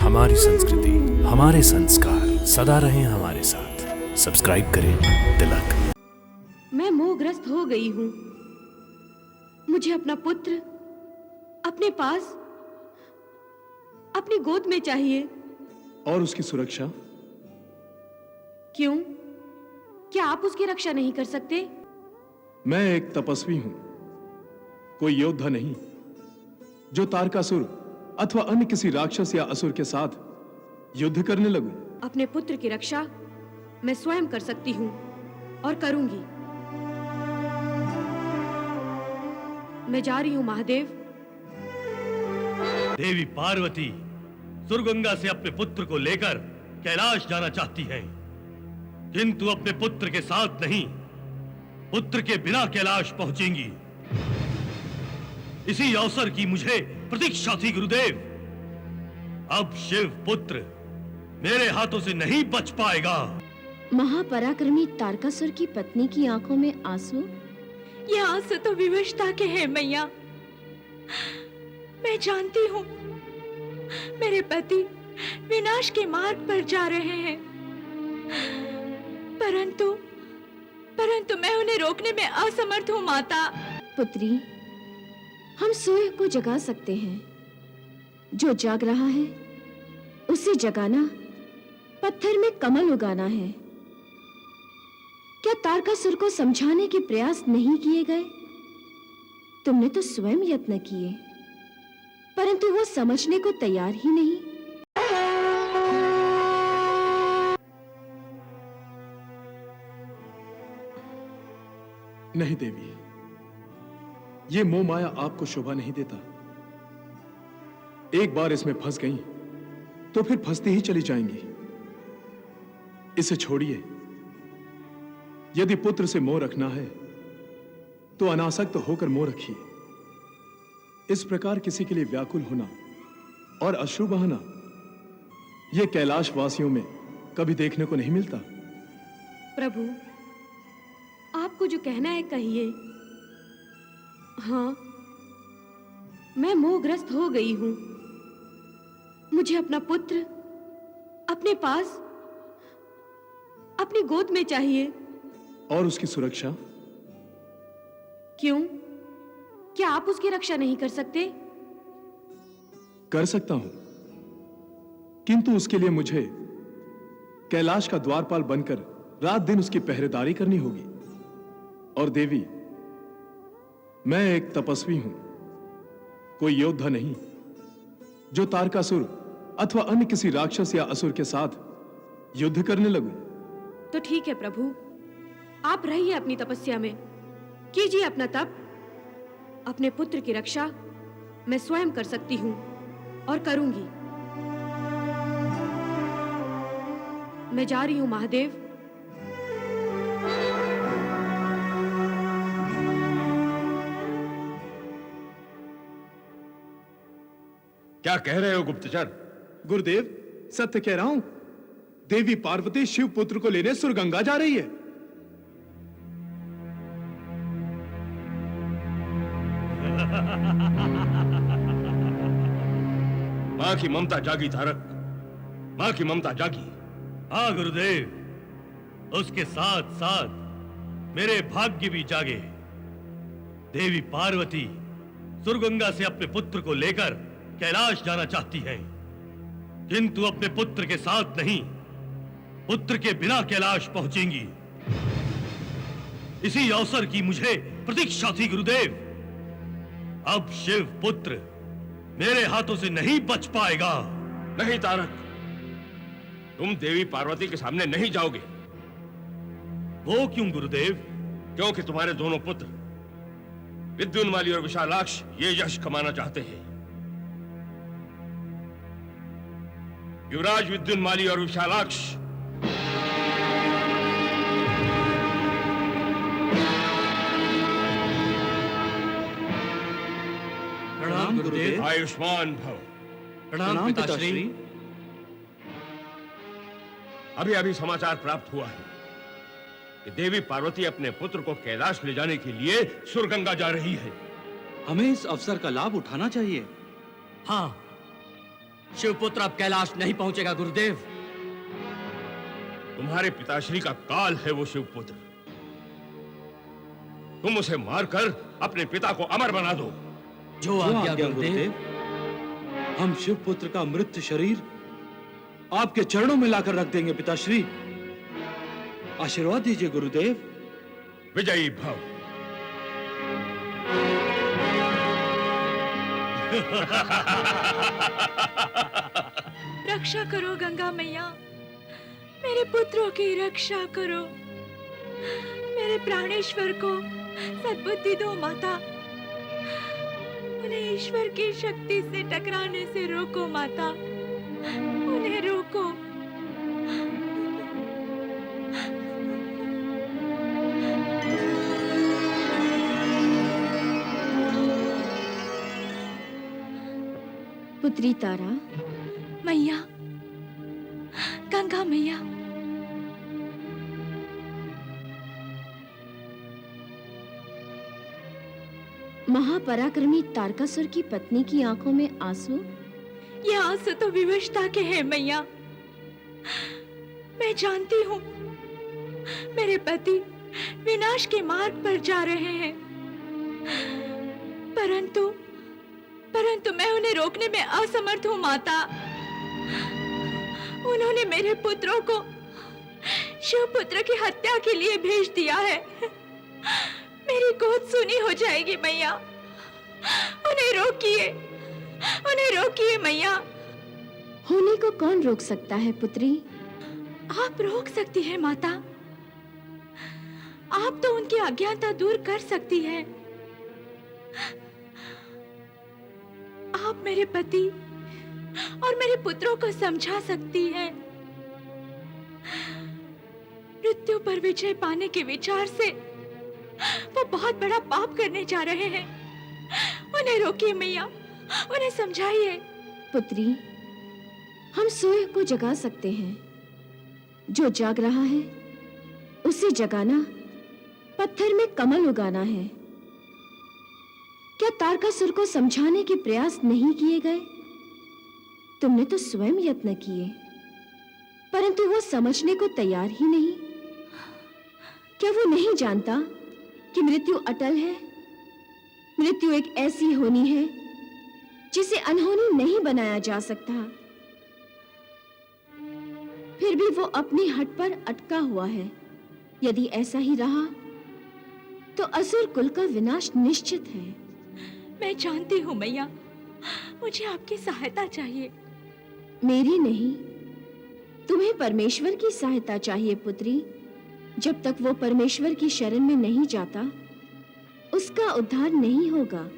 हमारी संस्कृति, हमारे संस्कार सदा रहें हमारे साथ। सब्सक्राइब करें तिलक। मैं मोहग्रस्त हो गई हूँ। मुझे अपना पुत्र अपने पास, अपनी गोद में चाहिए। और उसकी सुरक्षा? क्यों? क्या आप उसकी रक्षा नहीं कर सकते? मैं एक तपस्वी हूं, कोई योद्धा नहीं जो तारकासुर अथवा अन्य किसी राक्षस या असुर के साथ युद्ध करने लगूं। अपने पुत्र की रक्षा मैं स्वयं कर सकती हूँ और करूंगी। मैं जा रही हूँ महादेव। देवी पार्वती सुरगंगा से अपने पुत्र को लेकर कैलाश जाना चाहती है, किंतु अपने पुत्र के साथ नहीं, पुत्र के बिना कैलाश पहुंचेंगी। इसी अवसर की मुझे प्रतीक्षा थी गुरुदेव। अब शिव पुत्र मेरे हाथों से नहीं बच पाएगा। महापराक्रमी तारकासुर की पत्नी की आंखों में आंसू। ये आंसू तो विवशता के हैं मैया। मैं जानती हूँ मेरे पति विनाश के मार्ग पर जा रहे हैं, परंतु मैं उन्हें रोकने में असमर्थ हूँ माता। पुत्री, हम सोए को जगा सकते हैं। जो जाग रहा है उसे जगाना पत्थर में कमल उगाना है। क्या तारकासुर को समझाने के प्रयास नहीं किए गए? तुमने तो स्वयं यत्न किए, परंतु वो समझने को तैयार ही नहीं। नहीं देवी, ये मोह माया आपको शोभा नहीं देता। एक बार इसमें फंस गई तो फिर फंसती ही चली जाएंगी। इसे छोड़िए। यदि पुत्र से मोह रखना है तो अनासक्त होकर मोह रखिए। इस प्रकार किसी के लिए व्याकुल होना और अश्रु बहाना यह कैलाश वासियों में कभी देखने को नहीं मिलता। प्रभु, आपको जो कहना है कहिए। हाँ, मैं मोहग्रस्त हो गई हूं। मुझे अपना पुत्र अपने पास, अपनी गोद में चाहिए। और उसकी सुरक्षा? क्यों? क्या आप उसकी रक्षा नहीं कर सकते? कर सकता हूं, किंतु उसके लिए मुझे कैलाश का द्वारपाल बनकर रात दिन उसकी पहरेदारी करनी होगी। और देवी, मैं एक तपस्वी हूं, कोई योद्धा नहीं जो तारकासुर अथवा अन्य किसी राक्षस या असुर के साथ युद्ध करने लगूं। तो ठीक है प्रभु, आप रहिए अपनी तपस्या में, कीजिए अपना तप। अपने पुत्र की रक्षा मैं स्वयं कर सकती हूं और करूंगी। मैं जा रही हूं महादेव। क्या कह रहे हो गुप्तचर? गुरुदेव, सत्य कह रहा हूं। देवी पार्वती शिव पुत्र को लेने सुरगंगा जा रही है। मां की ममता जागी तारक, मां की ममता जागी। हाँ गुरुदेव, उसके साथ साथ मेरे भाग्य भी जागे। देवी पार्वती सुरगंगा से अपने पुत्र को लेकर कैलाश जाना चाहती है, किंतु अपने पुत्र के साथ नहीं, पुत्र के बिना कैलाश पहुंचेंगी। इसी अवसर की मुझे प्रतीक्षा थी गुरुदेव। अब शिव पुत्र मेरे हाथों से नहीं बच पाएगा। नहीं तारक, तुम देवी पार्वती के सामने नहीं जाओगे। वो क्यों गुरुदेव? क्योंकि तुम्हारे दोनों पुत्र विद्युन्माली और विशालाक्ष ये यश कमाना चाहते हैं। युवराज विद्युन्माली और विशालाक्ष, प्रणाम गुरुदेव। आयुष्मान भव। प्रणाम पिताश्री। अभी अभी समाचार प्राप्त हुआ है कि देवी पार्वती अपने पुत्र को कैलाश ले जाने के लिए सुरगंगा जा रही है। हमें इस अवसर का लाभ उठाना चाहिए। हाँ, शिवपुत्र अब कैलाश नहीं पहुंचेगा गुरुदेव। तुम्हारे पिताश्री का काल है वो शिवपुत्र। तुम उसे मारकर अपने पिता को अमर बना दो। जो आज्ञा गुरुदेव। हम शिवपुत्र का मृत शरीर आपके चरणों में लाकर रख देंगे पिताश्री। आशीर्वाद दीजिए गुरुदेव। विजयी भव। रक्षा करो गंगा मैया, मेरे पुत्रों की रक्षा करो। मेरे प्राणेश्वर को सद्बुद्धि दो माता। उन्हें ईश्वर की शक्ति से टकराने से रोको माता, उन्हें रोको। पुत्री तारा। मैया, गंगा मैया। महापराक्रमी तारकासुर की पत्नी की आंखों में आंसू। ये आंसू तो विवशता के हैं मैया। मैं जानती हूँ मेरे पति विनाश के मार्ग पर जा रहे हैं, परंतु मैं उन्हें रोकने में असमर्थ हूँ माता। उन्होंने मेरे पुत्रों को शिवपुत्र की हत्या के लिए भेज दिया है। मेरी गोद सूनी हो जाएगी मैया। उन्हें रोकिए मैया। होने को कौन रोक सकता है पुत्री? आप रोक सकती हैं माता। आप तो उनकी अज्ञानता दूर कर सकती हैं। आप मेरे पति और मेरे पुत्रों को समझा सकती हैं। मृत्यु पर विजय पाने के विचार से वो बहुत बड़ा पाप करने जा रहे हैं। उन्हें रोकिए मैया, उन्हें समझाइए। पुत्री, हम सोए को जगा सकते हैं। जो जाग रहा है उसे जगाना पत्थर में कमल उगाना है। क्या तारकासुर को समझाने के प्रयास नहीं किए गए? तुमने तो स्वयं यत्न किए, परंतु वो समझने को तैयार ही नहीं। क्या वो नहीं जानता कि मृत्यु अटल है? मृत्यु एक ऐसी होनी है जिसे अनहोनी नहीं बनाया जा सकता। फिर भी वो अपनी हट पर अटका हुआ है। यदि ऐसा ही रहा तो असुर कुल का विनाश निश्चित है। मैं जानती हूँ मैया, मुझे आपकी सहायता चाहिए। मेरी नहीं, तुम्हें परमेश्वर की सहायता चाहिए पुत्री। जब तक वो परमेश्वर की शरण में नहीं जाता, उसका उद्धार नहीं होगा।